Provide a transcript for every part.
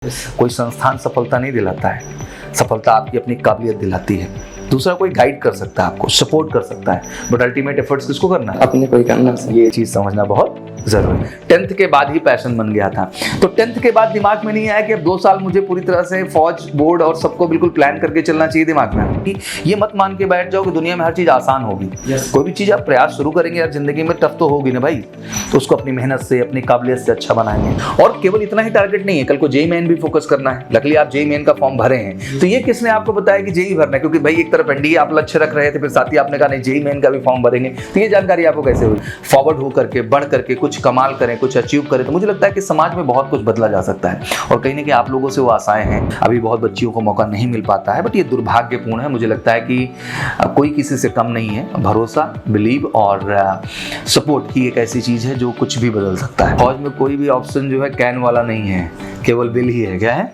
कोई संस्थान सफलता नहीं दिलाता है, सफलता आपकी अपनी काबिलियत दिलाती है। दूसरा कोई गाइड कर सकता है, आपको सपोर्ट कर सकता है, बट अल्टीमेट एफर्ट्स किसको करना है? अपने कोई करना चाहिए। ये चीज समझना बहुत जरूरी है। 10th के बाद ही पैशन बन गया था, तो 10th के बाद दिमाग में नहीं आया कि अब 2 साल मुझे पूरी तरह से फौज, बोर्ड और सबको बिल्कुल प्लान करके चलना चाहिए दिमाग में। कि ये मत मान के बैठ जाओ कि दुनिया में हर चीज आसान होगी। कोई भी चीज आप प्रयास शुरू करेंगे यार, जिंदगी में टफ तो होगी ना भाई, तो उसको अपनी मेहनत से, अपनी काबिलियत से अच्छा बनाएंगे। और केवल इतना ही टारगेट नहीं है, कल को जेईई मेन भी फोकस करना है। लकीली आप जेईई मेन का फॉर्म भरे हैं, तो ये किसने आपको बताया कि जेईई भरना है? क्योंकि भाई एक तरफ एनडीए आप लक्ष्य रख रहे थे, फिर साथ ही आपने कहा नहीं जेईई मेन का भी फॉर्म भरेंगे, तो ये जानकारी आपको कैसे हुई? फॉरवर्ड हो करके, बढ़ करके कुछ कमाल करें, कुछ अचीव करें, तो मुझे लगता है कि समाज में बहुत कुछ बदला जा सकता है। और कहीं ना कहीं आप लोगों से वो आशाएं हैं, अभी बहुत बच्चियों को मौका नहीं मिल पाता है, बट ये दुर्भाग्यपूर्ण है। मुझे लगता है कि कोई किसी से कम नहीं है। भरोसा, बिलीव और सपोर्ट ही एक ऐसी चीज है जो कुछ भी बदल सकता है। फौज में कोई भी ऑप्शन जो है कैन वाला नहीं है, केवल बिल ही है। क्या है?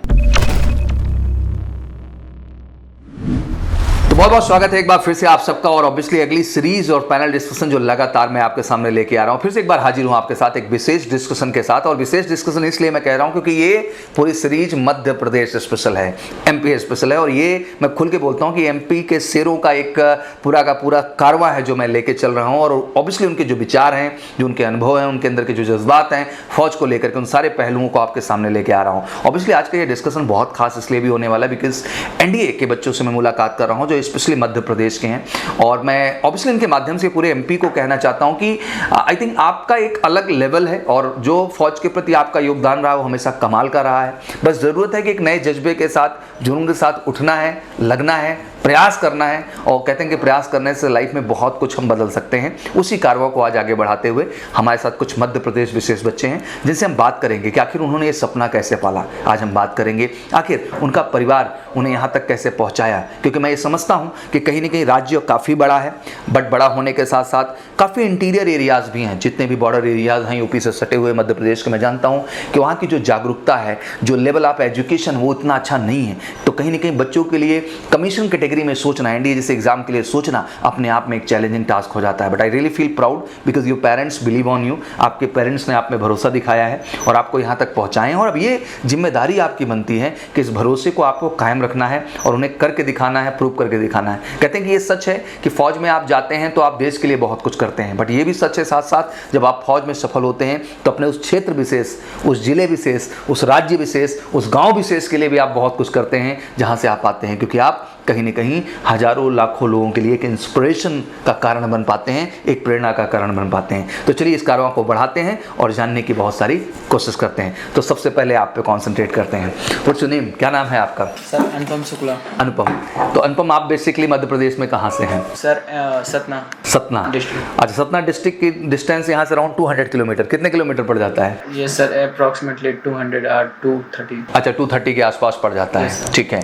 बहुत बहुत स्वागत है एक बार फिर से आप सबका, और ऑब्वियसली अगली सीरीज और पैनल डिस्कशन जो लगातार मैं आपके सामने लेके आ रहा हूं, फिर से एक बार हाजिर हूं आपके साथ एक विशेष डिस्कशन के साथ। और विशेष डिस्कशन इसलिए मैं कह रहा हूं क्योंकि ये पूरी सीरीज मध्य प्रदेश स्पेशल है, एमपी स्पेशल है। और ये मैं खुल के बोलता हूं कि एमपी के शेरों का एक पूरा का पूरा कारवां है जो मैं लेके चल रहा हूँ। और ऑब्वियसली उनके जो विचार हैं, जो उनके अनुभव हैं, उनके अंदर के जो जज्बात हैं फौज को लेकर के, उन सारे पहलुओं को आपके सामने लेके आ रहा हूँ। ऑब्वियसली आज का ये डिस्कशन बहुत खास इसलिए भी होने वाला है बिकॉज एनडीए के बच्चों से मैं मुलाकात कर रहा हूँ जो स्पेशली मध्य प्रदेश के हैं। और मैं ऑब्वियसली इनके माध्यम से पूरे एमपी को कहना चाहता हूं कि आई थिंक आपका एक अलग लेवल है, और जो फौज के प्रति आपका योगदान रहा है वो हमेशा कमाल का रहा है। बस जरूरत है कि एक नए जज्बे के साथ, जुनून के साथ उठना है, लगना है, प्रयास करना है। और कहते हैं कि प्रयास करने से लाइफ में बहुत कुछ हम बदल सकते हैं। उसी कारवां को आज आगे बढ़ाते हुए हमारे साथ कुछ मध्य प्रदेश विशेष बच्चे हैं जिनसे हम बात करेंगे कि आखिर उन्होंने ये सपना कैसे पाला। आज हम बात करेंगे आखिर उनका परिवार उन्हें यहाँ तक कैसे पहुँचाया, क्योंकि मैं ये समझता हूँ कि कहीं ना कहीं राज्य काफ़ी बड़ा है, बट बड़ा होने के साथ साथ काफ़ी इंटीरियर एरियाज़ भी हैं। जितने भी बॉर्डर एरियाज़ हैं यूपी से सटे हुए मध्य प्रदेश के, मैं जानता हूँ कि वहाँ की जो जागरूकता है, जो लेवल ऑफ एजुकेशन वो उतना अच्छा नहीं है। तो कहीं ना कहीं बच्चों के लिए कमीशन कैटेगरी में सोचना, एनडीए जैसे एग्जाम के लिए सोचना अपने आप में एक चैलेंजिंग टास्क हो जाता है। But I really feel proud because your parents believe on you. आपके पेरेंट्स ने आप में भरोसा दिखाया है और आपको यहाँ तक पहुँचाए हैं। और अब ये जिम्मेदारी आपकी बनती है कि इस भरोसे को आपको कायम रखना है और उन्हें करके दिखाना है, प्रूव करके दिखाना है। कहते हैं कि ये सच है कि फौज में आप जाते हैं तो आप देश के लिए बहुत कुछ करते हैं, बट ये भी सच है साथ साथ जब आप फौज में सफल होते हैं तो अपने उस क्षेत्र विशेष, उस जिले विशेष, उस राज्य विशेष, उस गांव विशेष के लिए भी आप बहुत कुछ करते हैं जहां से आप आते हैं, क्योंकि आप कहीं ना कहीं हजारों लाखों लोगों के लिए एक इंस्पिरेशन का कारण बन पाते हैं, एक प्रेरणा का कारण बन पाते हैं। तो चलिए इस कारवां को बढ़ाते हैं और जानने की बहुत सारी कोशिश करते हैं। तो सबसे पहले आप पे कॉन्सेंट्रेट करते हैं। What's your name? क्या नाम है आपका? सर अनुपम शुक्ला। अनुपम। तो अनुपम, आप बेसिकली मध्य प्रदेश में कहाँ से हैं? सर सतना। सतना डिस्ट्रिक्ट। अच्छा, सतना डिस्ट्रिक्ट की डिस्टेंस यहाँ से अराउंड 200 किलोमीटर। कितने किलोमीटर पड़ जाता है? ये सर अप्रॉक्सीमेटली 200 और 230। अच्छा, 230 के आसपास पड़ जाता है। Yes, ठीक है।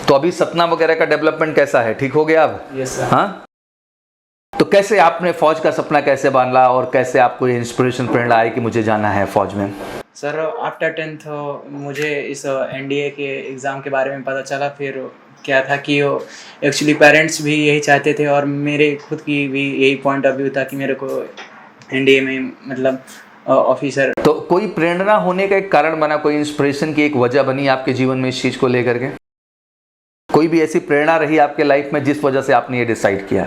तो अभी सतना वगैरह का डेवलपमेंट कैसा है? ठीक हो गया अब? Yes sir. हाँ, तो कैसे आपने फौज का सपना कैसे बांधा और कैसे आपको ये इंस्पिरेशन, प्रेरणा आई कि मुझे जाना है फौज में? सर आफ्टर 10th मुझे इस एनडीए के एग्ज़ाम के बारे में पता चला। फिर क्या था कि एक्चुअली पेरेंट्स भी यही चाहते थे और मेरे खुद की भी यही पॉइंट ऑफ व्यू था कि मेरे को एनडीए में मतलब ऑफिसर। तो कोई प्रेरणा होने का एक कारण बना, कोई इंस्पिरेशन की एक वजह बनी आपके जीवन में इस चीज को लेकर के? कोई भी ऐसी प्रेरणा रही आपके लाइफ में जिस वजह से आपने ये डिसाइड किया?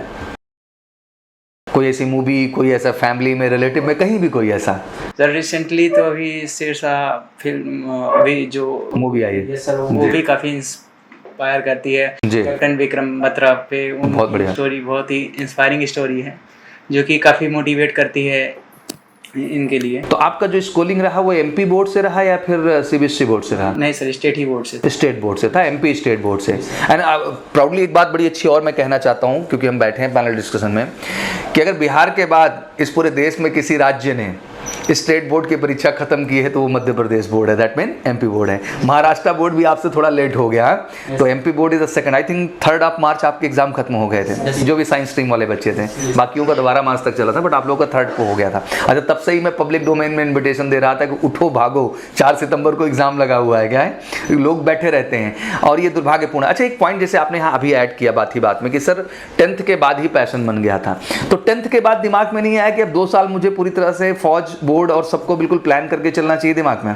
कोई ऐसी मूवी, कोई ऐसा फैमिली में, रिलेटिव में, कहीं भी कोई ऐसा? सर रिसेंटली तो अभी शेरशाह फिल्म अभी जो मूवी आई है सर, वो भी काफ़ी इंस्पायर करती है। कैप्टन विक्रम बत्रा पे बहुत बढ़िया स्टोरी, बहुत ही इंस्पायरिंग स्टोरी है जो कि काफ़ी मोटिवेट करती है इनके लिए। तो आपका जो स्कूलिंग रहा वो एमपी बोर्ड से रहा या फिर सीबीएसई बोर्ड से रहा? नहीं सर, स्टेट ही बोर्ड से। स्टेट बोर्ड से था, एमपी स्टेट बोर्ड से। एंड प्राउडली एक बात बड़ी अच्छी और मैं कहना चाहता हूं, क्योंकि हम बैठे हैं पैनल डिस्कशन में, कि अगर बिहार के बाद इस पूरे देश में किसी राज्य ने स्टेट बोर्ड की परीक्षा खत्म की है तो वो मध्य प्रदेश बोर्ड है, दैट मीन एमपी बोर्ड है। महाराष्ट्र बोर्ड भी आपसे थोड़ा लेट हो गया, तो MP board is the second. I think 3rd मार्च आपके एग्जाम खत्म हो गए थे, जो भी साइंस स्ट्रीम वाले बच्चे थे। बाकियों का 12 मार्च तक चला था, बट आप लोगों का 3rd को हो गया था। अच्छा, तब से ही मैं पब्लिक डोमेन में इन्विटेशन दे रहा था कि उठो भागो, 4 सितंबर को एग्जाम लगा हुआ है। क्या है, लोग बैठे रहते हैं और ये दुर्भाग्यपूर्ण। अच्छा, एक पॉइंट जैसे आपने यहाँ अभी ऐड किया बात ही बात में कि सर 10th के बाद ही पैशन बन गया था, तो 10th के बाद दिमाग में नहीं आया कि अब 2 साल मुझे पूरी तरह से फौज, बोर्ड और सबको बिल्कुल प्लान करके चलना चाहिए दिमाग में?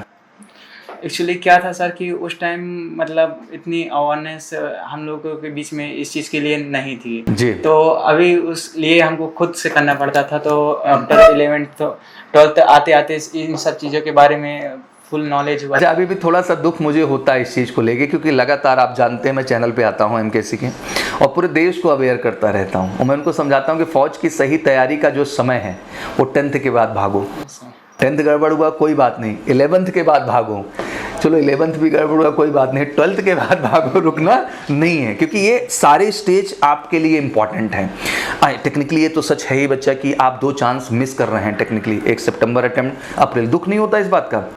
एक्चुअली क्या था सर कि उस टाइम मतलब इतनी अवेयरनेस हम लोगों के बीच में इस चीज़ के लिए नहीं थी जी। तो अभी उस लिए हमको खुद से करना पड़ता था। तो आफ्टर 11th तो 12th आते आते इन सब चीज़ों के बारे में फुल नॉलेज हुआ। अच्छा, अभी भी थोड़ा सा दुख मुझे होता है इस चीज़ को लेके, क्योंकि लगातार आप जानते हैं मैं चैनल पे आता हूँ MKC के और पूरे देश को अवेयर करता रहता हूँ और मैं उनको समझाता हूँ कि फ़ौज की सही तैयारी का जो समय है वो 10th के बाद भागो। 10th गड़बड़ हुआ कोई बात नहीं, 11th के बाद भागो। चलो 11th भी गड़बड़ हुआ कोई बात नहीं, 12th के बाद भागो, रुकना नहीं है, क्योंकि ये सारे स्टेज आपके लिए इंपॉर्टेंट हैं। टेक्निकली ये तो सच है ही बच्चा कि आप 2 चांस मिस कर रहे हैं टेक्निकली, एक सितंबर अटेम्प्ट, अप्रैल। दुख नहीं होता इस बात का?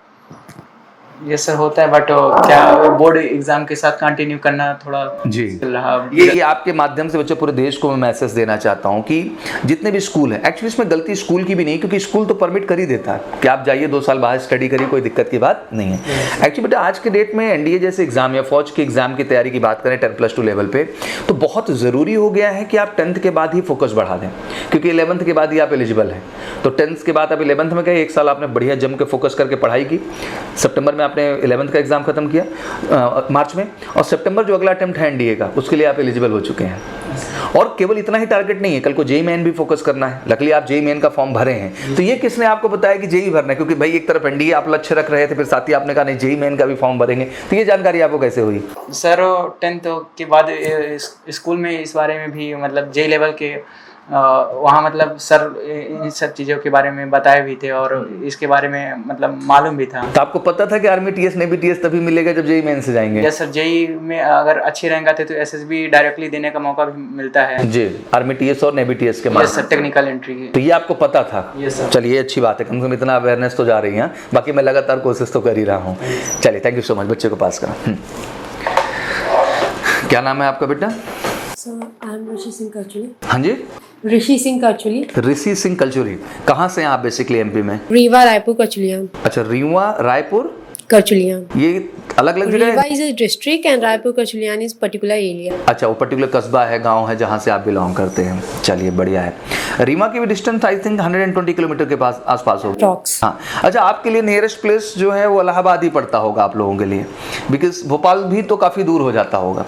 यस सर होता है, बट क्या बोर्ड एग्जाम के साथ कंटिन्यू करना थोड़ा जी रहा। ये आपके माध्यम से बच्चे पूरे देश को मैं मैसेज देना चाहता हूँ कि जितने भी स्कूल हैं, एक्चुअली इसमें गलती स्कूल की भी नहीं, क्योंकि स्कूल तो परमिट कर ही देता है कि आप जाइए 2 साल बाहर स्टडी करिए, कोई दिक्कत की बात नहीं है। एक्चुअली बेटा आज के डेट में NDA जैसे एग्जाम या फौज के एग्जाम की तैयारी की बात करें 10+2 लेवल पे, तो बहुत ज़रूरी हो गया है कि आप 10th के बाद ही फोकस बढ़ा दें, क्योंकि 11th के बाद ही आप एलिजिबल हैं। तो 10th के बाद आप 11th में गए, 1 साल आपने बढ़िया जम के फोकस करके पढ़ाई की, सितंबर में आपने 11th का एग्जाम खत्म किया मार्च में, और सितंबर जो अगला अटेम्प्ट है NDA का उसके लिए आप एलिजिबल हो चुके हैं। और केवल इतना ही टारगेट नहीं है, कल को JEE मेन भी फोकस करना है। लकीली आप JEE मेन का फॉर्म भरे हैं, तो ये किसने आपको बताया कि JEE भरना है? क्योंकि भाई एक तरफ NDA आप लक्ष्य रख रहे थे, फिर साथ ही आपने कहा नहीं JEE मेन का भी फॉर्म भरेंगे, तो ये जानकारी आपको कैसे हुई? सर 10th के बाद स्कूल में इस बारे में भी मतलब JEE लेवल के वहाँ मतलब सर इन सब चीज़ों के बारे में बताए भी थे और इसके बारे में मतलब मालूम भी था। तो आपको पता था कि आर्मी TS नेवी TS तभी मिलेगा जब JEE मेन से जाएंगे? यस सर, JEE में अगर अच्छे रैंक आते तो SSB डायरेक्टली देने का मौका भी मिलता है जी, आर्मी TS और नेवी TS के बाद। यस सर, टेक्निकल एंट्री की। तो ये आपको पता था? Yes sir. चलिए अच्छी बात है, कम से कम इतना अवेयरनेस तो जा रही है। बाकी मैं लगातार कोशिश तो कर ही रहा हूँ। चलिए थैंक यू सो मच, बच्चे को पास करा। क्या नाम है आपका बेटा? आई एम ऋषि सिंह कचुली। हाँ जी, ऋषि सिंह कचुली। ऋषि सिंह कलचुरी। कहाँ से हैं आप बेसिकली MP में? रीवा रायपुर कचुलियान। अच्छा, रीवा रायपुर कचुलियान। ये अलग अलग जगह रीवा है? Is a district and Raipur Kachuliyan is particular area. अच्छा, वो पर्टिकुलर कस्बा है, गांव है जहाँ से आप बिलोंग करते हैं। चलिए बढ़िया है। रीवा की भी डिस्टेंस आई थिंक 120 किलोमीटर के पास आसपास होगी। Approx। हाँ, अच्छा आपके लिए नियरेस्ट प्लेस जो है वो इलाहाबाद ही पड़ता होगा आप लोगों के लिए, बिकॉज भोपाल भी तो काफ़ी दूर हो जाता होगा।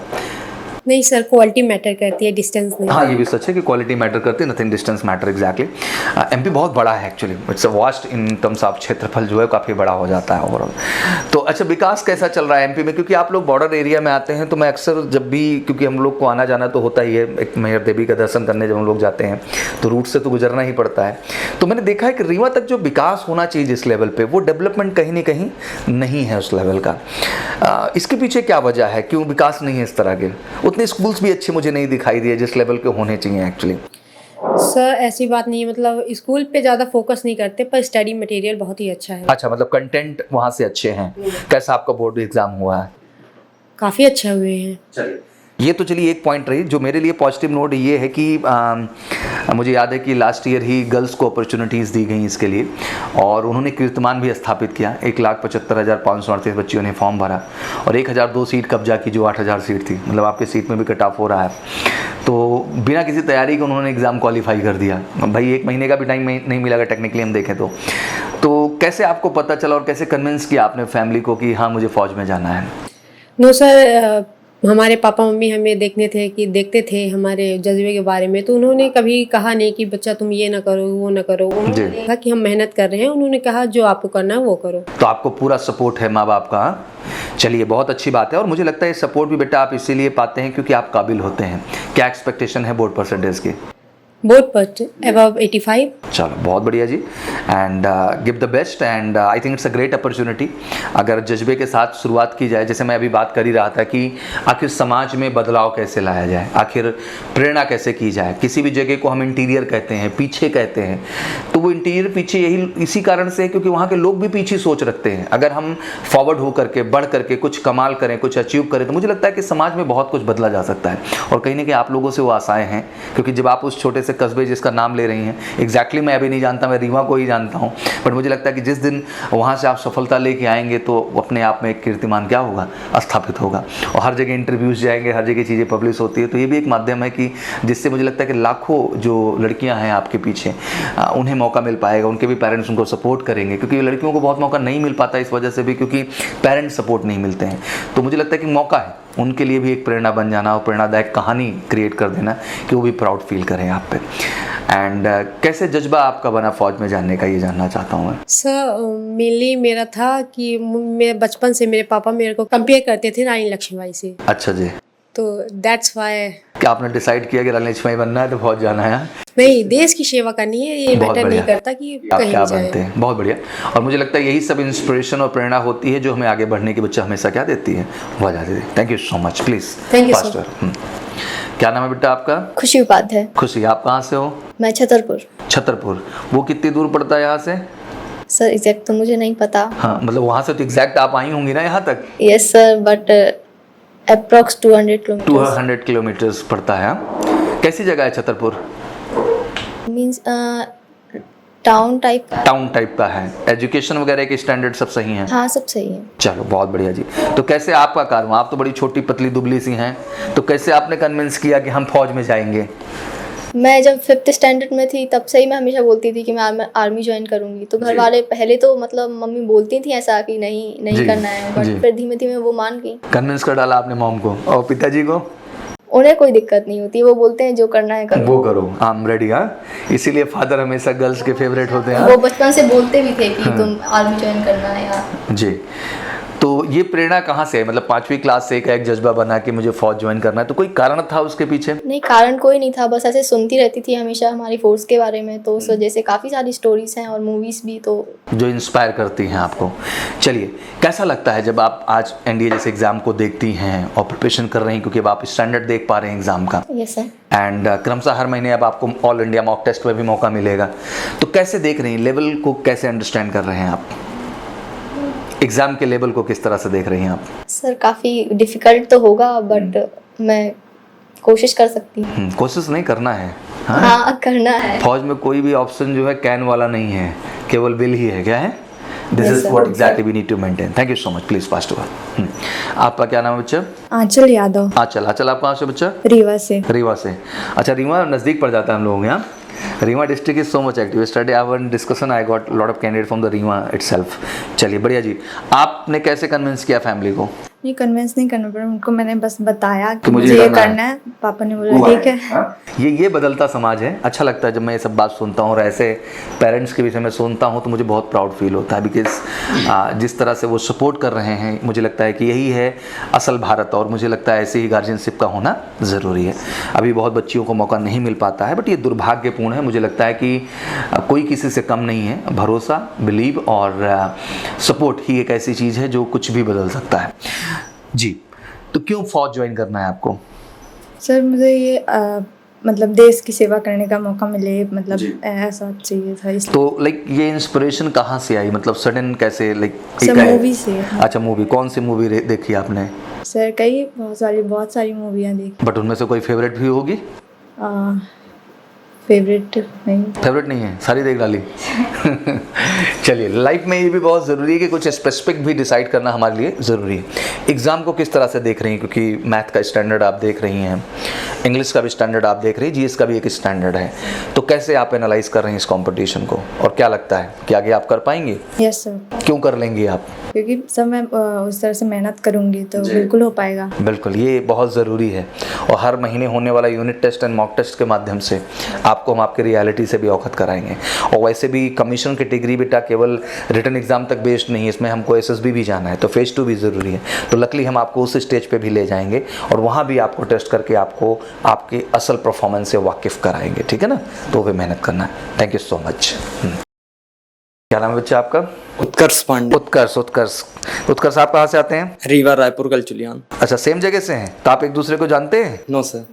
नहीं सर, क्वालिटी मैटर करती है, डिस्टेंस नहीं। हाँ, ये भी सच है कि क्वालिटी मैटर करती है, nothing distance matter exactly. MP बहुत बड़ा है actually, it's a vast in terms of क्षेत्रफल जो है काफ़ी बड़ा हो जाता है ओवरऑल। तो अच्छा, विकास कैसा चल रहा है MP में? क्योंकि आप लोग बॉर्डर एरिया में आते हैं, तो मैं अक्सर जब भी, क्योंकि हम लोग को आना जाना तो होता ही है, एक मैहर देवी का दर्शन करने जब हम लोग जाते हैं तो रूट से तो गुजरना ही पड़ता है। तो मैंने देखा है कि रीवा तक जो विकास होना चाहिए जिस लेवल पर, वो डेवलपमेंट कहीं ना कहीं नहीं है उस लेवल का। इसके पीछे क्या वजह है, क्यों विकास नहीं है इस तरह के? उतने स्कूल्स भी अच्छे मुझे नहीं दिखाई दिए जिस लेवल के होने चाहिए एक्चुअली। सर ऐसी बात नहीं है, मतलब स्कूल पे ज़्यादा फोकस नहीं करते, पर स्टडी मटेरियल बहुत ही अच्छा है। अच्छा, मतलब कंटेंट वहाँ से अच्छे हैं। कैसा आपका बोर्ड एग्जाम हुआ है? काफ़ी अच्छे हुए हैं। चलिए, ये तो चलिए एक पॉइंट रही। जो मेरे लिए पॉजिटिव नोट ये है कि मुझे याद है कि लास्ट ईयर ही गर्ल्स को अपॉर्चुनिटीज़ दी गई इसके लिए, और उन्होंने कीर्तिमान भी स्थापित किया। 1,75,538 बच्चियों ने फॉर्म भरा और 1,002 सीट कब्जा की, जो 8,000 सीट थी। मतलब आपके सीट में भी कट ऑफ हो रहा है, तो बिना किसी तैयारी के उन्होंने एग्ज़ाम क्वालिफाई कर दिया। भाई 1 महीने का भी टाइम नहीं मिला अगर टेक्निकली हम देखें तो कैसे आपको पता चला और कैसे कन्विंस किया आपने फैमिली को कि हाँ मुझे फ़ौज में जाना है? नो सर, हमारे पापा मम्मी हमें देखते थे हमारे जज्बे के बारे में, तो उन्होंने कभी कहा नहीं कि बच्चा तुम ये ना करो वो ना करो। उन्होंने देखा कि हम मेहनत कर रहे हैं, उन्होंने कहा जो आपको करना है वो करो। तो आपको पूरा सपोर्ट है माँ बाप का? चलिए बहुत अच्छी बात है, और मुझे लगता है ये सपोर्ट भी बेटा आप इसीलिए पाते हैं क्योंकि आप काबिल होते हैं। क्या एक्सपेक्टेशन है बोर्ड परसेंटेज की? बोर्ड पर अबव 85। चलो बहुत बढ़िया जी, and give the best, and I think it's a great opportunity. अगर जज्बे के साथ शुरुआत की जाए, जैसे मैं अभी बात कर ही रहा था कि आखिर समाज में बदलाव कैसे लाया जाए, आखिर प्रेरणा कैसे की जाए। किसी भी जगह को हम इंटीरियर कहते हैं, पीछे कहते हैं, तो वो इंटीरियर पीछे यही इसी कारण से है क्योंकि वहाँ के लोग भी पीछे सोच रखते हैं। अगर हम फॉरवर्ड हो करके बढ़ करके कुछ कमाल करें, कुछ अचीव करें, तो मुझे लगता है कि समाज में बहुत कुछ बदला जा सकता है। और कहीं ना कहीं आप लोगों से वो आशाएँ हैं, क्योंकि जब आप उस छोटे से से कस्बे जिसका नाम ले रही हैं, एग्जैक्टली मैं अभी नहीं जानता, मैं रीवा को ही जानता हूँ, बट मुझे लगता है कि जिस दिन वहाँ से आप सफलता लेके आएंगे तो अपने आप में एक कीर्तिमान क्या होगा, स्थापित होगा। और हर जगह इंटरव्यूज़ जाएंगे, हर जगह चीज़ें पब्लिश होती है, तो ये भी एक माध्यम है कि जिससे मुझे लगता है कि लाखों जो लड़कियाँ हैं आपके पीछे, उन्हें मौका मिल पाएगा, उनके भी पेरेंट्स उनको सपोर्ट करेंगे, क्योंकि लड़कियों को बहुत मौका नहीं मिल पाता इस वजह से भी क्योंकि पेरेंट्स सपोर्ट नहीं मिलते हैं। तो मुझे लगता है कि मौका है उनके लिए भी एक प्रेरणा बन जाना और प्रेरणादायक कहानी क्रिएट कर देना कि वो भी प्राउड फील करें आप पे। एंड कैसे जज्बा आपका बना फौज में जाने का, ये जानना चाहता हूँ मैं। सर मेनली मेरा था कि मेरे बचपन से मेरे पापा मेरे को कंपेयर करते थे रानी लक्ष्मीबाई से, अच्छा जी, तो दैट्स वाई क्या आपने डिसाइड किया कि रानी लक्ष्मीबाई बनना है तो फौज जाना है? नहीं, देश की सेवा करनी है, ये बहुत मैटर नहीं बढ़िया। करता कि आप कहीं क्या जाए। बनते हैं, बहुत बढ़िया। और मुझे लगता है यही सब इंस्पिरेशन और प्रेरणा होती है जो हमें आगे बढ़ने की बच्चा हमेशा क्या देती है, फौज आती है। Thank you so much, please. Thank you, sir. क्या नाम है बेटा आपका? खुशी उपाध्याय। खुशी, आप कहाँ से हो? मैं छतरपुर। छतरपुर, वो कितनी दूर पड़ता है यहाँ से? सर एग्जैक्ट तो मुझे नहीं पता। हाँ, मतलब वहाँ से तो एग्जैक्ट आप आई होंगी ना यहाँ तक? Yes sir, but approx 200 kilometre. 200 kilometres पड़ता है। कैसी जगह है Chhatarpur? Means town type. Town type का है। एजुकेशन वगैरह के स्टैंडर्ड सब सही हैं? हाँ सब सही है। चलो बहुत बढ़िया जी। तो कैसे आपका कार्य हुआ? आप तो बड़ी छोटी पतली दुबली सी हैं, तो कैसे आपने कन्विंस किया कि हम फौज में जाएंगे? मैं जब 5th स्टैंडर्ड में थी तब से ही मैं हमेशा बोलती थी कि मैं आर्मी ज्वाइन करूंगी। तो घर वाले पहले तो मतलब मम्मी बोलती थी ऐसा कि नहीं जी, करना है, जी। बट फिर धीमे धीमे वो मान गई। कन्विंस कर डाला आपने मॉम को। और पिताजी को? उन्हें कोई दिक्कत नहीं होती, वो बोलते हैं जो करना है करो। वो करो, आई एम रेडी। हाँ, इसीलिए फादर हमेशा गर्ल्स के फेवरेट होते हैं। वो बचपन से बोलते भी थे कि तुम आर्मी ज्वाइन करना है यार। जी, तो ये प्रेरणा कहाँ से है? मतलब 5वीं क्लास से एक जज्बा बना कि मुझे फौज ज्वाइन करना है, तो कोई कारण था उसके पीछे? नहीं, कारण कोई नहीं था, बस ऐसे सुनती रहती थी हमेशा हमारी फोर्स के बारे में, तो उस वजह से काफ़ी सारी स्टोरीज हैं और मूवीज भी, तो जो इंस्पायर करती हैं आपको। चलिए, कैसा लगता है जब आप आज एनडीए जैसे एग्जाम को देखती हैं और प्रिपरेशन कर रही हैं, क्योंकि अब आप स्टैंडर्ड देख पा रहे हैं एग्जाम का? Yes sir. एंड क्रमशः हर महीने अब आपको ऑल इंडिया मॉक टेस्ट में भी मौका मिलेगा, तो कैसे देख रही हैं लेवल को, कैसे अंडरस्टैंड कर रहे हैं आप एग्जाम के लेवल को, किस तरह से देख रही हैं आप? सर काफ़ी डिफिकल्ट तो होगा, बट मैं कोशिश कर सकती हूँ। कोशिश नहीं करना है। हाँ? हाँ करना है। फौज में कोई भी ऑप्शन जो है कैन वाला नहीं है, केवल विल ही है। क्या है? This Yes, is sir. What exactly we need to maintain. Thank you so much, please pass to. आपका क्या नाम है बच्चा? आंचल यादव। आंचल, आंचल आप कहाँ से बच्चा? रीवा से। रीवा से। अच्छा, रीवा नज़दीक पड़ जाता है हम लोगों के यहाँ। Rewa district is so much active. Yesterday I had discussion, I got lot of candidate from the Rewa itself. चलिए बढ़िया जी, आपने कैसे कन्विंस किया फैमिली को? नहीं, कन्विंस नहीं करना पड़ा उनको, मैंने बस बताया कि तो मुझे मुझे ये करना है। करना है। पापा ने बोला ठीक है। ये बदलता समाज है। अच्छा लगता है जब मैं ये सब बात सुनता हूँ और ऐसे पेरेंट्स के विषय में सुनता हूँ, तो मुझे बहुत प्राउड फील होता है, बिकॉज जिस तरह से वो सपोर्ट कर रहे हैं, मुझे लगता है कि यही है असल भारत, और मुझे लगता है ऐसे ही गार्जियनशिप का होना ज़रूरी है। अभी बहुत बच्चियों को मौका नहीं मिल पाता है, बट ये दुर्भाग्यपूर्ण है। मुझे लगता है कि कोई किसी से कम नहीं है। भरोसा, बिलीव और सपोर्ट ही एक ऐसी चीज़ है जो कुछ भी बदल सकता है जी। तो क्यों फौज ज्वाइन करना है आपको? सर मुझे ये मतलब देश की सेवा करने का मौका मिले, मतलब ऐसा चाहिए था इसलिए। तो लाइक ये इंस्पिरेशन कहाँ से आई, मतलब सडन कैसे, लाइक सर मूवी से। अच्छा, मूवी कौन सी मूवी देखी आपने? सर कई बहुत सारी मूवियाँ देखी। बट उनमें से कोई फेवरेट भी होगी? फेवरेट नहीं है, सारी देख डाली। चलिए, लाइफ में ये भी बहुत ज़रूरी है कि कुछ स्पेसिफिक भी डिसाइड करना हमारे लिए ज़रूरी है। एग्ज़ाम को किस तरह से देख रही हैं, क्योंकि मैथ का स्टैंडर्ड आप देख रही हैं, इंग्लिश का भी स्टैंडर्ड आप देख रही हैं, जीएस का भी एक स्टैंडर्ड है, तो कैसे आप एनालाइज कर रही हैं इस कंपटीशन को, और क्या लगता है कि आगे आप कर पाएंगे? Yes sir. क्यों कर लेंगी आप? क्योंकि सब मैं उस तरह से मेहनत करूँगी तो बिल्कुल हो पाएगा। बिल्कुल, ये बहुत ज़रूरी है। और हर महीने होने वाला unit test and mock test के माध्यम से आपको हम आपके रियलिटी से भी अवगत कराएंगे। और वैसे भी कमीशन कैटेगरी बेटा केवल रिटन एग्जाम तक बेस्ड नहीं है, इसमें हमको एसएसबी भी जाना है, तो फेज 2 भी ज़रूरी है। तो लकली हम आपको उस स्टेज पे भी ले जाएंगे और वहाँ भी आपको टेस्ट करके आपको आपके असल परफॉर्मेंस से वाकिफ़ कराएंगे, ठीक है ना? तो वे मेहनत करना है। Thank you so much. क्या नाम है बच्चा आपका? उत्कर्ष पांडे। उत्कर्ष आप कहाँ से आते हैं? रीवा, रायपुर, गलचुलियान। अच्छा, सेम जगह से हैं, तो आप एक दूसरे को जानते हैं? No sir.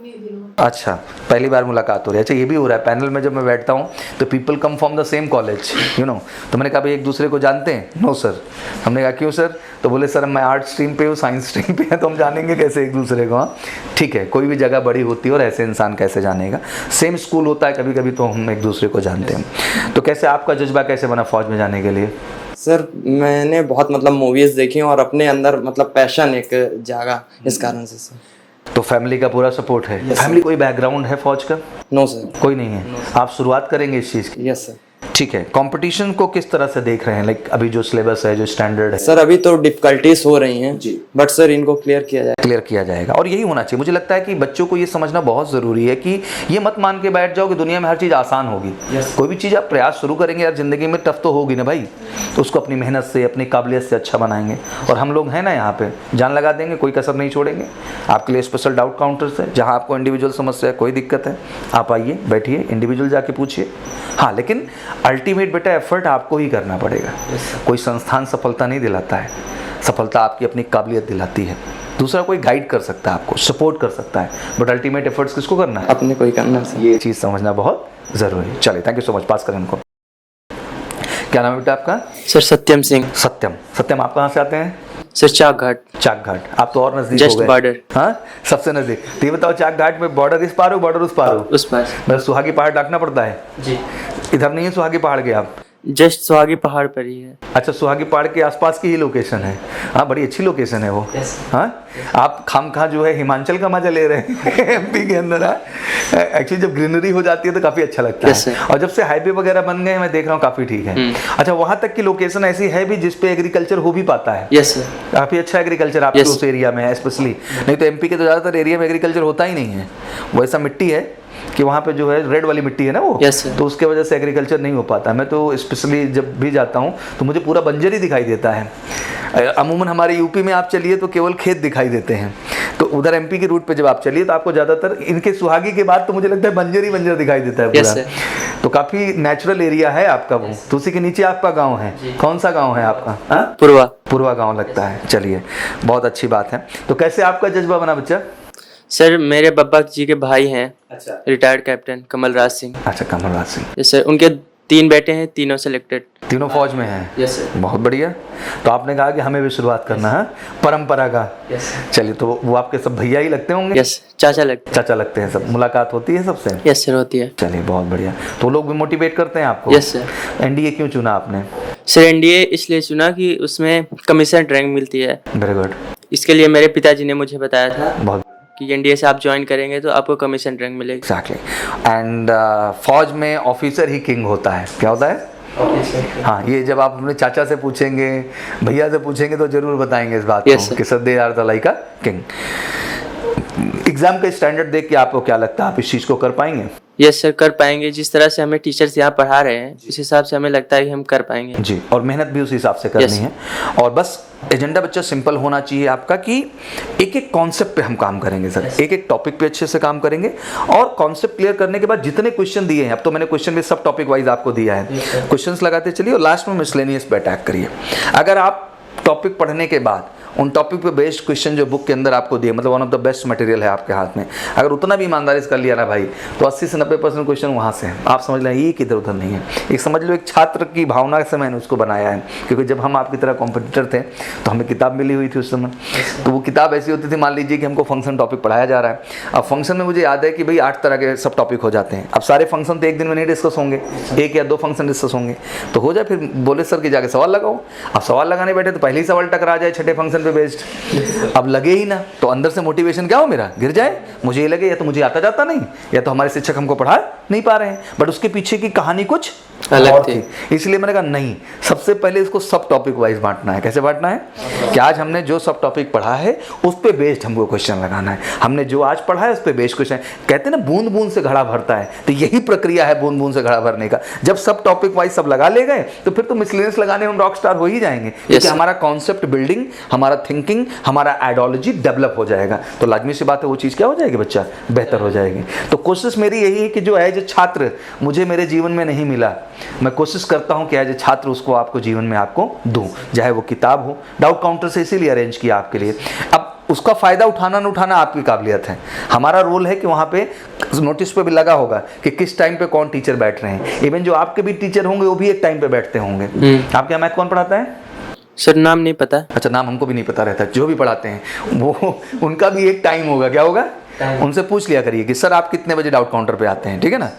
अच्छा, पहली बार मुलाकात हो रही है। अच्छा, ये भी हो रहा है पैनल में जब मैं बैठता हूँ तो people come from the same college, you know. तो मैंने कहा भाई एक दूसरे को जानते हैं? No sir. हमने कहा क्यों सर? तो बोले सर मैं आर्ट स्ट्रीम पे हूँ, साइंस स्ट्रीम पे है, तो हम जानेंगे कैसे एक दूसरे को? हाँ ठीक है, कोई भी जगह बड़ी होती है और ऐसे इंसान कैसे जानेगा। सेम स्कूल होता है कभी कभी तो हम एक दूसरे को जानते हैं। तो कैसे आपका जज्बा कैसे बना फौज में जाने के लिए? सर मैंने बहुत मतलब मूवीज़ देखी और अपने अंदर मतलब पैशन एक जागा इस कारण से सर। तो फैमिली का पूरा सपोर्ट है? फैमिली कोई बैकग्राउंड है फौज का? No sir. कोई नहीं है। आप शुरुआत करेंगे इस चीज़ की? Yes sir. ठीक है, कंपटीशन को किस तरह से देख रहे हैं? लाइक अभी जो सिलेबस है, जो स्टैंडर्ड है। सर अभी तो डिफिकल्टीज हो रही हैं जी, बट सर इनको क्लियर किया जाए। क्लियर किया जाएगा और यही होना चाहिए। मुझे लगता है कि बच्चों को ये समझना बहुत ज़रूरी है कि ये मत मान के बैठ जाओ कि दुनिया में हर चीज़ आसान होगी। कोई भी चीज़ आप प्रयास शुरू करेंगे यार, ज़िंदगी में टफ तो होगी ना भाई, तो उसको अपनी मेहनत से, अपनी काबिलियत से अच्छा बनाएंगे। और हम लोग हैं ना यहाँ पे, जान लगा देंगे, कोई कसर नहीं छोड़ेंगे। आपके लिए स्पेशल डाउट काउंटर्स है, जहाँ आपको इंडिविजुअल समस्या है, कोई दिक्कत है आप आइए, बैठिए, इंडिविजुअल जाके पूछिए। हाँ, लेकिन अल्टीमेट बेटा एफर्ट आपको ही करना पड़ेगा। कोई संस्थान सफलता नहीं दिलाता है, सफलता आपकी अपनी काबिलियत दिलाती है। दूसरा कोई गाइड कर सकता है, आपको सपोर्ट कर सकता है, बट अल्टीमेट एफर्ट्स किसको करना है? अपने को ही करना है सर। ये चीज़ समझना बहुत ज़रूरी है। चलिए, थैंक यू सो मच। पास करें उनको। क्या नाम है बेटा आपका? सर सत्यम सिंह। सत्यम। सत्यम, आप कहाँ से आते हैं? सर चाक घाट। चाक घाट, आप तो और नजदीक जस्ट हो गए। बॉर्डर। हाँ, सबसे नजदीक। तो ये बताओ, चाक घाट में बॉर्डर इस पार हो, बॉर्डर उस पार हो? उस पार। मतलब सुहागी पहाड़ डाकना पड़ता है जी। इधर नहीं है सुहागी पहाड़ के? आप जस्ट सुहागी पहाड़ पर ही है। अच्छा, सुहागी पहाड़ के आसपास की ही लोकेशन है। हाँ, बड़ी अच्छी लोकेशन है वो। हाँ, आप खामखा जो है हिमाचल का मजा ले रहे हैं एमपी के अंदर। एक्चुअली जब ग्रीनरी हो जाती है तो काफी अच्छा लगता है। और जब से हाईवे वगैरह बन गए मैं देख रहा हूँ काफी ठीक है। अच्छा, वहाँ तक की लोकेशन ऐसी है भी जिसपे एग्रीकल्चर हो भी पाता है? Yes sir. काफी अच्छा एग्रीकल्चर आपके उस एरिया में है स्पेशली। नहीं तो एमपी के तो ज्यादातर एरिया में एग्रीकल्चर होता ही नहीं है। वो ऐसा मिट्टी है कि वहाँ पे जो है रेड वाली मिट्टी है ना वो, तो उसके वजह से एग्रीकल्चर नहीं हो पाता। मैं तो स्पेशली जब भी जाता हूँ तो मुझे पूरा बंजर ही दिखाई देता है। अमूमन हमारे यूपी में आप चलिए तो केवल खेत दिखाई देते हैं, तो उधर एमपी के रूट पे जब आप चलिए तो आपको ज़्यादातर इनके सुहागी के बाद तो मुझे लगता है बंजर ही बंजर दिखाई देता है पूरा। तो काफ़ी नेचुरल एरिया है आपका वो। तो उसी के नीचे आपका गाँव है। कौन सा गाँव है आपका? हाँ, पुरवा गाँव लगता है। चलिए, बहुत अच्छी बात है। तो कैसे आपका जज्बा बना बच्चा? सर मेरे बब्बा जी के भाई हैं। अच्छा। Retired captain Kamal Raj Singh. अच्छा, कमल राज सिंह। Yes sir. उनके 3 बेटे हैं, तीनों सेलेक्टेड। तीनों फौज में हैं? Yes sir. बहुत बढ़िया। तो आपने कहा कि हमें भी शुरुआत करना है परंपरा का। यस। चलिए, तो वो आपके सब भैया ही लगते होंगे? यस, चाचा लगते हैं। सब मुलाकात होती है सबसे? यस सर, होती है। चलिए, बहुत बढ़िया। तो वो लोग भी मोटिवेट करते हैं आपको? Yes sir. एनडीए क्यों चुना आपने? सर एनडीए इसलिए चुना कि उसमें कमीशन रैंक मिलती है। Very good. इसके लिए मेरे पिताजी ने मुझे बताया था बहुत कि एनडीए से आप ज्वाइन करेंगे तो आपको कमीशन रैंक मिलेगी। एग्जैक्टली। एंड फौज में ऑफिसर ही किंग होता है। क्या होता है? हाँ, ये जब आप अपने चाचा से पूछेंगे, भैया से पूछेंगे तो जरूर बताएंगे इस बात को कि sir they are the like a king. Exam का स्टैंडर्ड देख के आपको क्या लगता है आप इस चीज़ को कर पाएंगे? यस सर, कर पाएंगे। जिस तरह से हमें टीचर्स यहाँ पढ़ा रहे हैं उस हिसाब से हमें लगता है कि हम कर पाएंगे जी। और मेहनत भी उस हिसाब से करनी है। और बस एजेंडा बच्चा सिंपल होना चाहिए आपका कि एक एक कॉन्सेप्ट पे हम काम करेंगे सर। एक एक टॉपिक पे अच्छे से काम करेंगे और कॉन्सेप्ट क्लियर करने के बाद जितने क्वेश्चन दिए हैं, अब तो मैंने क्वेश्चन भी सब टॉपिक वाइज आपको दिया है, क्वेश्चंस लगाते चलिए और लास्ट में मिसलेनियस पे अटैक करिए। अगर आप टॉपिक पढ़ने के बाद उन टॉपिक पे बेस्ड क्वेश्चन जो बुक के अंदर आपको दिए, मतलब one of the best material है आपके हाथ में, अगर उतना भी ईमानदारी से कर लिया ना भाई, तो 80 से 90% क्वेश्चन वहाँ से हैं। आप समझ लें ये इधर उधर नहीं है। एक समझ लो एक छात्र की भावना से मैंने उसको बनाया है, क्योंकि जब हम आपकी तरह कॉम्पिटिटर थे तो हमें किताब मिली हुई थी उस समय। तो वो किताब ऐसी होती थी, मान लीजिए कि हमको फंक्शन टॉपिक पढ़ाया जा रहा है। अब फंक्शन में मुझे याद है कि भाई 8 तरह के सब टॉपिक हो जाते हैं। अब सारे फंक्शन तो एक दिन में नहीं डिस्कस होंगे, 1 या 2 फंक्शन डिस्कस होंगे। तो हो जाए, फिर बोले सर कि जाके सवाल लगाओ। अब सवाल लगाने बैठे तो पहले ही सवाल टकरा जाए 6ठे फंक्शन पे बेस्ड, अब लगे ही ना, तो अंदर से मोटिवेशन क्या हो मेरा, गिर जाए। मुझे ये लगे या तो मुझे आता जाता नहीं, या तो हमारे शिक्षक हमको पढ़ा नहीं पा रहे हैं, बट उसके पीछे की कहानी कुछ अलग थी। इसलिए मैंने कहा नहीं, सबसे पहले इसको सब टॉपिक वाइज बांटना है। कैसे बांटना है कि आज हमने जो सब टॉपिक पढ़ा है उस पे बेस्ड हमको क्वेश्चन लगाना है। हमने जो आज पढ़ा है उस पे बेस्ड क्वेश्चन। कहते हैं ना बूंद बूंद से घड़ा भरता है, तो यही प्रक्रिया है बूंद बूंद से घड़ा भरने का। जब सब टॉपिक वाइज सब लगा ले गए तो फिर तो मिसलेनियस लगाने में हम रॉक स्टार हो ही जाएंगे, क्योंकि हमारा कॉन्सेप्ट बिल्डिंग, हमारा थिंकिंग, हमारा आइडियोलॉजी डेवलप हो जाएगा। तो लाजमी सी बात है वो चीज़ क्या हो जाएगी बच्चा, बेहतर हो जाएगी। तो कोशिश मेरी यही है कि जो एज छात्र मुझे मेरे जीवन में नहीं मिला, मैं कोशिश करता हूँ कि एज ए छात्र उसको आपको जीवन में आपको दूँ, चाहे वो किताब हो। डाउट काउंटर से इसीलिए अरेंज किया आपके लिए। अब उसका फ़ायदा उठाना न उठाना आपकी काबिलियत है। हमारा रोल है कि वहाँ पे नोटिस पे भी लगा होगा कि किस टाइम पे कौन टीचर बैठ रहे हैं। इवन जो आपके भी टीचर होंगे वो भी एक टाइम पे बैठते होंगे। आपके यहाँ मैथ कौन पढ़ाता है? सर नाम नहीं पता। अच्छा, नाम हमको भी नहीं पता रहता। जो भी पढ़ाते हैं वो उनका भी एक टाइम होगा। क्या होगा? उनसे पूछ लिया करिए कि सर आप कितने बजे डाउट काउंटर पे आते हैं, ठीक है ना।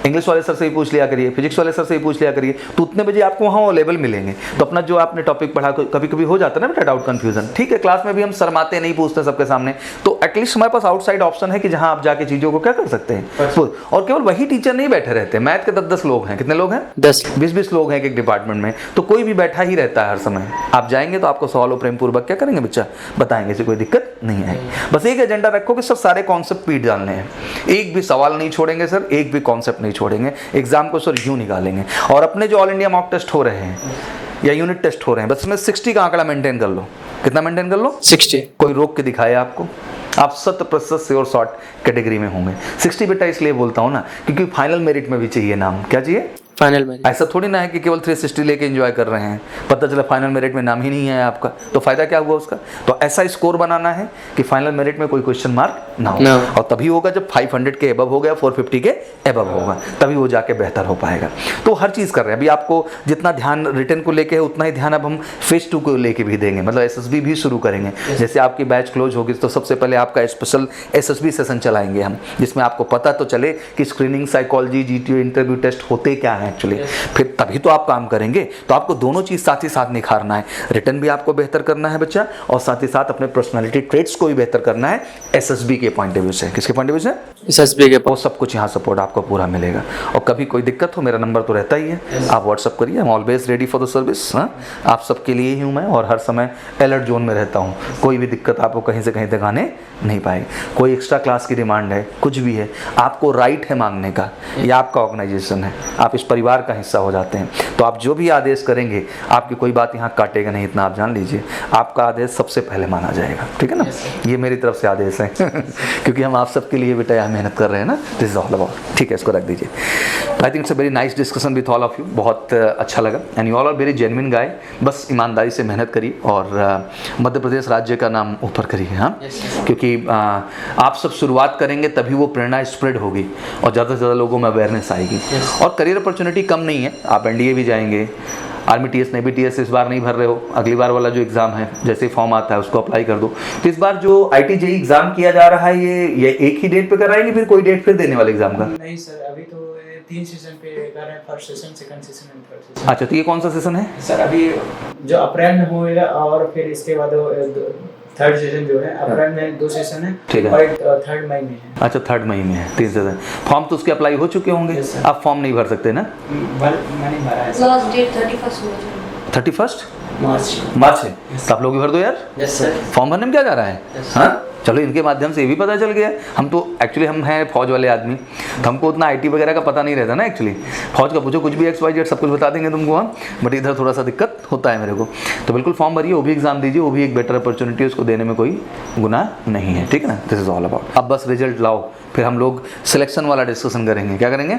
इंग्लिश वाले सर से ही पूछ लिया करिए, फिजिक्स वाले सर से ही पूछ लिया करिए, तो उतने बजे आपको वहाँ अवेलेबल मिलेंगे। तो अपना जो आपने टॉपिक पढ़ा, कभी कभी हो जाता है ना बेटा डाउट कन्फ्यूजन, ठीक है। क्लास में भी हम शर्माते नहीं, पूछते सबके सामने, तो एटलीस्ट हमारे पास आउटसाइड ऑप्शन है कि जहाँ आप जाके चीज़ों को क्या कर सकते हैं। और केवल वही टीचर नहीं बैठे रहते, मैथ के 10-10 लोग हैं। कितने लोग हैं? 10-20 लोग हैं एक डिपार्टमेंट में, तो कोई भी बैठा ही रहता है हर समय। आप जाएंगे तो आपको सवालों प्रेम पूर्वक क्या करेंगे बच्चा, बताएंगे, इससे कोई दिक्कत नहीं है। बस एक एजेंडा रखो कि सर सारे कॉन्सेप्ट पीट डालने हैं, एक भी सवाल नहीं छोड़ेंगे सर, एक भी कॉन्सेप्ट नहीं छोड़ेंगे। एग्जाम को सर यूं निकालेंगे। और अपने जो ऑल इंडिया मॉक टेस्ट हो रहे हैं या यूनिट टेस्ट हो रहे हैं, बस में 60 का आंकड़ा मेंटेन कर लो। कितना मेंटेन कर लो? 60। कोई रोक के दिखाए आपको, आप 100% श्योर शॉर्ट कैटेगरी में होंगे। 60 बेटा इसलिए बोलता हूँ ना क्योंकि फाइनल मेरिट में भी चाहिए नाम। क्या चाहिए? Final merit. ऐसा थोड़ी ना है कि केवल 360 लेके एंजॉय कर रहे हैं, पता चला फाइनल मेरिट में नाम ही नहीं है आपका, तो फायदा क्या हुआ उसका। तो ऐसा स्कोर बनाना है कि फाइनल मेरिट में कोई क्वेश्चन मार्क ना हो। और तभी होगा जब 500 के एबव हो गया, 450 के एबव होगा, तभी वो जाके बेहतर हो पाएगा। तो हर चीज़ कर रहे हैं। अभी आपको जितना ध्यान रिटर्न को लेके है उतना ही ध्यान अब हम फेज 2 को लेके भी देंगे, मतलब SSB भी शुरू करेंगे। जैसे आपकी बैच क्लोज होगी तो सबसे पहले आपका स्पेशल SSB सेशन चलाएंगे हम, जिसमें आपको पता तो चले कि screening, psychology, GTO, interview test होते क्या हैं एक्चुअली। फिर तभी तो आप काम करेंगे। तो आपको दोनों चीज़ साथ ही साथ निखारना है, रिटर्न भी आपको बेहतर करना है बच्चा, और साथ ही साथ अपने पर्सनालिटी ट्रेट्स को भी बेहतर करना है SSB के पॉइंट ऑफ व्यू से। किसके पॉइंट ऑफ व्यू से? SSB के। वो सब कुछ यहाँ सपोर्ट आपको पूरा मिलेगा। और कभी कोई दिक्कत हो, मेरा नंबर तो रहता ही है, आप व्हाट्सअप करिए। I am always ready for the service. हाँ, आप सबके लिए ही हूँ मैं, और हर समय अलर्ट जोन में रहता हूँ। कोई भी दिक्कत आपको कहीं से कहीं तक आने नहीं पाएगी। कोई एक्स्ट्रा क्लास की डिमांड है, कुछ भी है, आपको राइट है मांगने का, ये आपका ऑर्गेनाइजेशन है, आप इस परिवार का हिस्सा हो जाते हैं। तो आप जो भी आदेश करेंगे, आपकी कोई बात यहाँ काटेगा नहीं, इतना आप जान लीजिए। आपका आदेश सबसे पहले माना जाएगा, ठीक है ना। ये मेरी तरफ से आदेश है क्योंकि हम आप सबके लिए बेटा यहाँ मेहनत कर रहे हैं ना। दिस इज ऑल अबाउट, ठीक है, इसको रख दीजिए। I think it's a very nice discussion with all of you, बहुत अच्छा लगा। And you all are very genuine guy. बस ईमानदारी से मेहनत करिए और मध्य प्रदेश राज्य का नाम ऊपर करिए। हाँ, क्योंकि आप सब शुरुआत करेंगे तभी वो प्रेरणा स्प्रेड होगी और ज़्यादा से ज़्यादा लोगों में अवेयरनेस आएगी। और करियर अपॉर्चुनिटी कम नहीं है, आप NDA भी जाएंगे, आर्मी TS, नेवी TS इस बार नहीं भर रहे हो, अगली बार वाला जो एग्ज़ाम है जैसे फॉर्म आता है उसको अप्लाई कर दो। तो इस बार जो IT JEE एग्ज़ाम किया जा रहा है ये एक ही डेट पे कराएंगे, फिर कोई डेट फिर देने वाले एग्ज़ाम का? नहीं सर, अभी तो 3 सेशन पे कर रहे हैं, first session, second session and third session. अच्छा, तो ये कौन सा सेशन है सर? अभी जो अप्रैल में होएगा और फिर इसके बाद थर्ड सेशन जो है अप्रैल में 2 सेशन है, ठीक है, और 3 मई में है। अच्छा, 3 मई में है 3 सेशन। फॉर्म तो उसके अप्लाई हो चुके होंगे, आप फॉर्म नहीं भर सकते ना? मैंने भरा है। लास्ट डेट 31 मार्च है, तो आप लोग भी भर दो यार। Yes sir. फॉर्म भरने में क्या जा रहा है? हाँ, चलो इनके माध्यम से ये भी पता चल गया। हम तो एक्चुअली हम हैं फौज वाले आदमी, तो हमको उतना IT वगैरह का पता नहीं रहता ना एक्चुअली। फौज का पूछो कुछ भी XYZ सब कुछ बता देंगे तुमको। हाँ, बट इधर थोड़ा सा दिक्कत होता है मेरे को। तो बिल्कुल फॉर्म भरिए, वो भी एग्जाम दीजिए, वो भी एक बेटर अपॉर्चुनिटी है, उसको देने में कोई गुनाह नहीं है, ठीक है ना। This is all about. अब बस रिजल्ट लाओ, फिर हम लोग सिलेक्शन वाला डिस्कशन करेंगे। क्या करेंगे?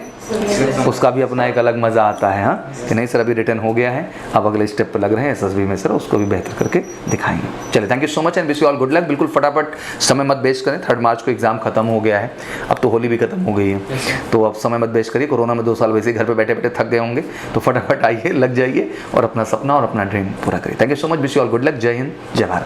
उसका भी अपना एक अलग मज़ा आता है। हाँ, कि नहीं सर अभी रिटर्न हो गया है, अब अगले स्टेप पर लग रहे हैं SSB में सर, उसको भी बेहतर करके दिखाएंगे। चलिए, thank you so much and wish you all good luck. बिल्कुल फटाफट समय मत वेस्ट करें, 3 मार्च को एग्जाम खत्म हो गया है, अब तो होली भी खत्म हो गई है, तो अब समय मत वेस्ट करिए। कोरोना में 2 साल वैसे ही घर पे बैठे बैठे थक गए होंगे, तो फटाफट आइए, लग जाइए और अपना सपना और अपना ड्रीम पूरा करिए। Thank you so much, wish you all good luck. जय हिंद, जय भारत।